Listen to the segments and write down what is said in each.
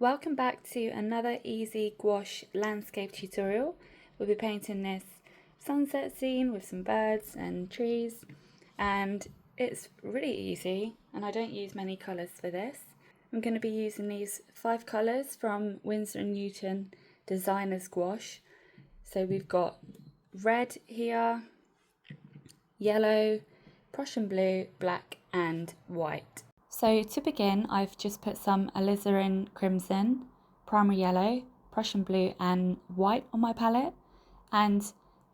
Welcome back to another easy gouache landscape tutorial. We'll be painting this sunset scene with some birds and trees, and it's really easy and I don't use many colours for this. I'm going to be using these 5 colours from Winsor & Newton Designer's Gouache. So we've got red here, yellow, Prussian blue, black and white. So to begin, I've just put some Alizarin Crimson, primary yellow, Prussian blue and white on my palette, and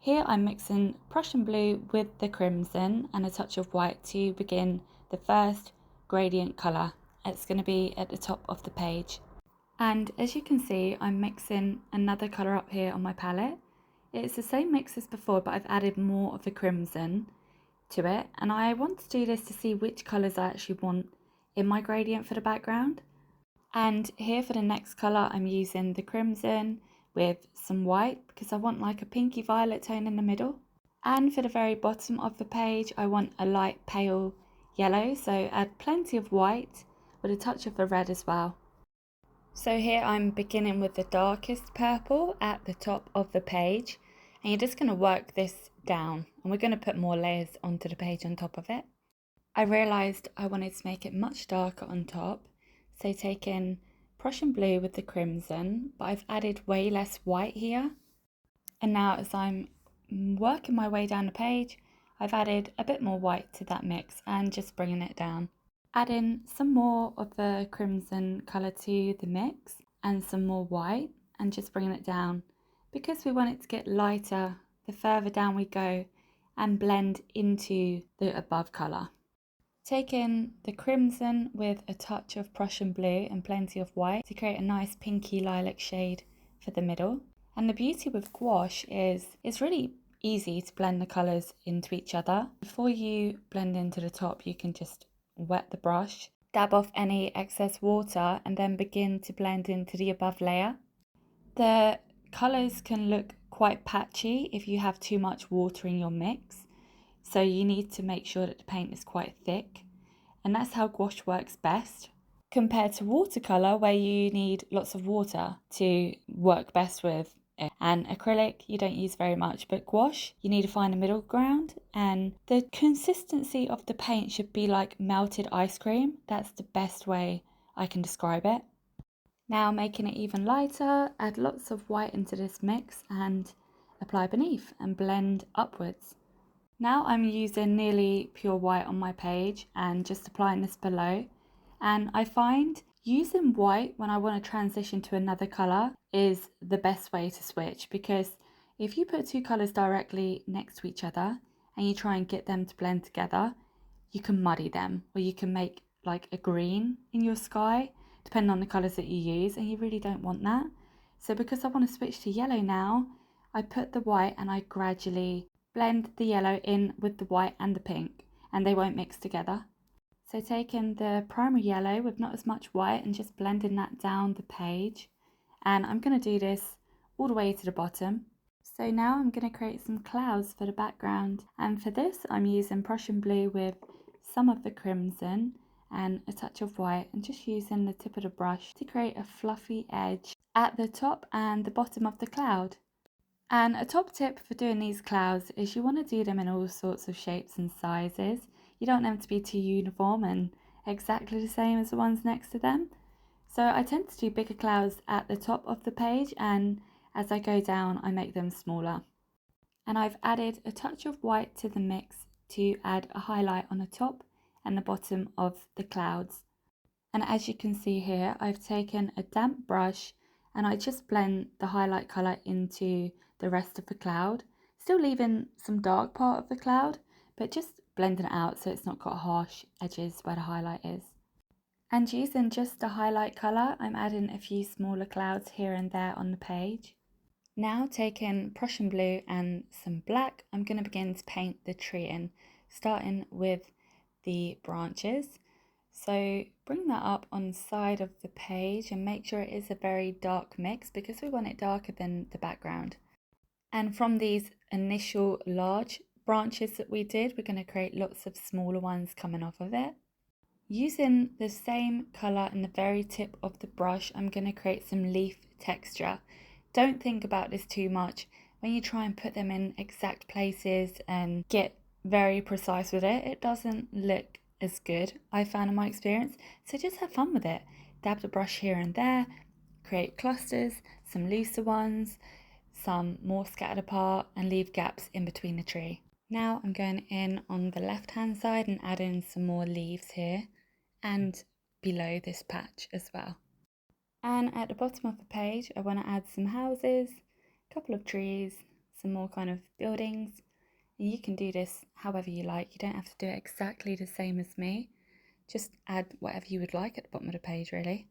here I'm mixing Prussian blue with the crimson and a touch of white to begin the first gradient colour. It's going to be at the top of the page. And as you can see, I'm mixing another colour up here on my palette. It's the same mix as before, but I've added more of the crimson to it, and I want to do this to see which colours I actually want in my gradient for the background. And here for the next colour, I'm using the crimson with some white because I want like a pinky violet tone in the middle. And for the very bottom of the page, I want a light pale yellow, so add plenty of white with a touch of the red as well. So here I'm beginning with the darkest purple at the top of the page, and you're just going to work this down, and we're going to put more layers onto the page on top of it. I realised I wanted to make it much darker on top, so taking Prussian blue with the crimson, but I've added way less white here. And now as I'm working my way down the page, I've added a bit more white to that mix and just bringing it down. Adding some more of the crimson colour to the mix and some more white and just bringing it down because we want it to get lighter the further down we go and blend into the above colour. Taking the crimson with a touch of Prussian blue and plenty of white to create a nice pinky lilac shade for the middle. And the beauty with gouache is it's really easy to blend the colours into each other. Before you blend into the top, you can just wet the brush, dab off any excess water and then begin to blend into the above layer. The colours can look quite patchy if you have too much water in your mix, so you need to make sure that the paint is quite thick, and that's how gouache works best compared to watercolour, where you need lots of water to work best with. And acrylic you don't use very much, but gouache you need to find a middle ground, and the consistency of the paint should be like melted ice cream. That's the best way I can describe it. Now making it even lighter, add lots of white into this mix and apply beneath and blend upwards. Now I'm using nearly pure white on my page and just applying this below, and I find using white when I want to transition to another colour is the best way to switch, because if you put 2 colours directly next to each other and you try and get them to blend together, you can muddy them, or you can make like a green in your sky depending on the colours that you use, and you really don't want that. So because I want to switch to yellow now, I put the white and I gradually blend the yellow in with the white and the pink, and they won't mix together. So taking the primary yellow with not as much white and just blending that down the page, and I'm going to do this all the way to the bottom. So now I'm going to create some clouds for the background, and for this I'm using Prussian blue with some of the crimson and a touch of white, and just using the tip of the brush to create a fluffy edge at the top and the bottom of the cloud. And a top tip for doing these clouds is you want to do them in all sorts of shapes and sizes. You don't want them to be too uniform and exactly the same as the ones next to them. So I tend to do bigger clouds at the top of the page, and as I go down I make them smaller. And I've added a touch of white to the mix to add a highlight on the top and the bottom of the clouds. And as you can see here, I've taken a damp brush and I just blend the highlight colour into the rest of the cloud, still leaving some dark part of the cloud, but just blending it out so it's not got harsh edges where the highlight is. And using just the highlight colour, I'm adding a few smaller clouds here and there on the page. Now taking Prussian blue and some black, I'm going to begin to paint the tree in, starting with the branches. So bring that up on the side of the page and make sure it is a very dark mix, because we want it darker than the background. And from these initial large branches that we did, we're going to create lots of smaller ones coming off of it. Using the same colour in the very tip of the brush, I'm going to create some leaf texture. Don't think about this too much. When you try and put them in exact places and get very precise with it, it doesn't look as good, I found in my experience. So just have fun with it. Dab the brush here and there, create clusters, some looser ones, some more scattered apart, and leave gaps in between the tree. Now I'm going in on the left hand side and add in some more leaves here and below this patch as well. And at the bottom of the page I want to add some houses, a couple of trees, some more kind of buildings. And you can do this however you like, you don't have to do it exactly the same as me. Just add whatever you would like at the bottom of the page really.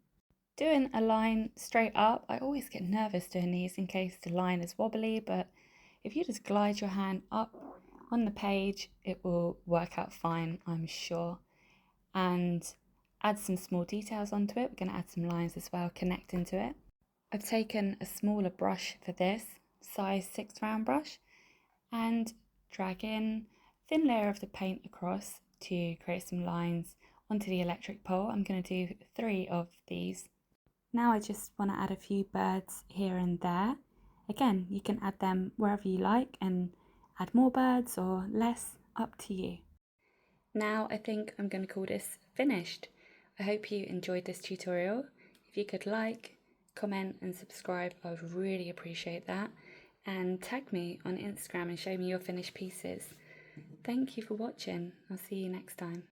Doing a line straight up, I always get nervous doing these in case the line is wobbly, but if you just glide your hand up on the page, it will work out fine, I'm sure. And add some small details onto it. We're going to add some lines as well connecting to it. I've taken a smaller brush for this, size 6 round brush, and drag in a thin layer of the paint across to create some lines onto the electric pole. I'm going to do 3 of these. Now I just want to add a few birds here and there. Again, you can add them wherever you like and add more birds or less, up to you. Now I think I'm going to call this finished. I hope you enjoyed this tutorial. If you could like, comment and subscribe, I would really appreciate that. And tag me on Instagram and show me your finished pieces. Thank you for watching. I'll see you next time.